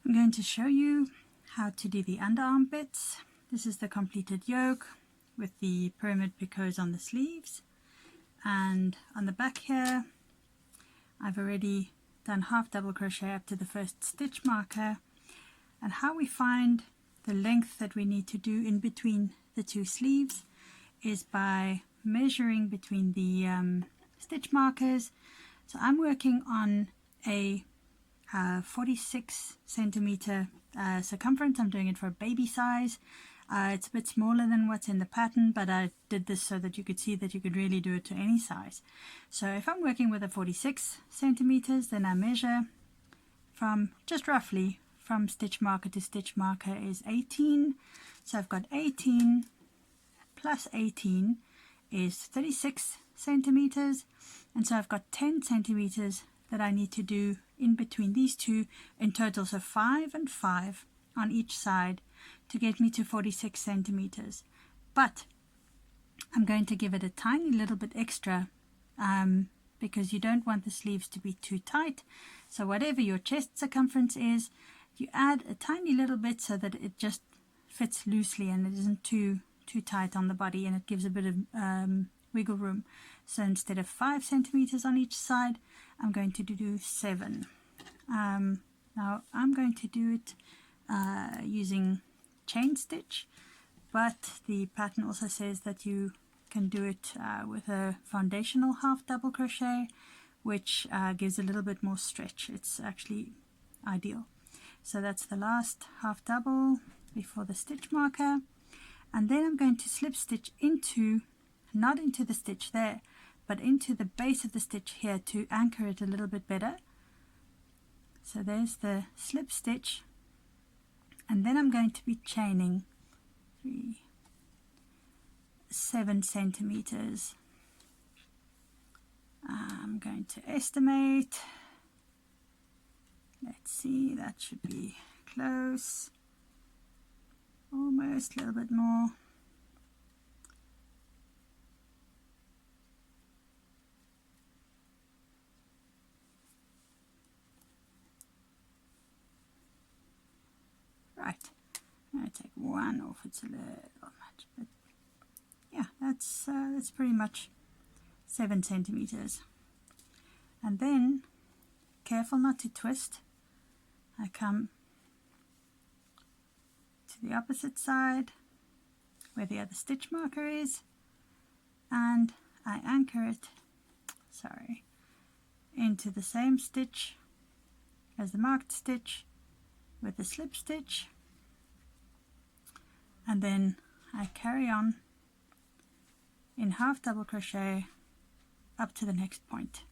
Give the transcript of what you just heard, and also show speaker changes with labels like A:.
A: I'm going to show you how to do the underarm bits. This is the completed yoke with the pyramid picots on the sleeves, and on the back here I've already done half double crochet up to the first stitch marker. And how we find the length that we need to do in between the two sleeves is by measuring between the stitch markers. So I'm working on a 46 centimeter circumference. I'm doing it for a baby size. It's a bit smaller than what's in the pattern, but I did this so that you could see that you could really do it to any size. So if I'm working with a 46 centimeters, then I measure from just roughly from stitch marker to stitch marker is 18. So I've got 18 plus 18 is 36 centimeters, and so I've got 10 centimeters that I need to do in between these two in total, so 5 and 5 on each side to get me to 46 centimeters. But I'm going to give it a tiny little bit extra because you don't want the sleeves to be too tight. So whatever your chest circumference is, you add a tiny little bit so that it just fits loosely and it isn't too tight on the body, and it gives a bit of wiggle room. So instead of 5 centimeters on each side, I'm going to do 7. Now I'm going to do it using chain stitch, but the pattern also says that you can do it with a foundational half double crochet, which gives a little bit more stretch. It's actually ideal. So that's the last half double before the stitch marker, and then I'm going to slip stitch into, not into the stitch there, but into the base of the stitch here to anchor it a little bit better. So there's the slip stitch, and then I'm going to be chaining 7 centimeters. I'm going to estimate. Let's see, that should be close. Almost a little bit more. Right, I'm going to take one off. It's a little much, but yeah, that's pretty much 7 centimeters. And then, careful not to twist, I come to the opposite side where the other stitch marker is, and I anchor it, into the same stitch as the marked stitch with the slip stitch, and then I carry on in half double crochet up to the next point.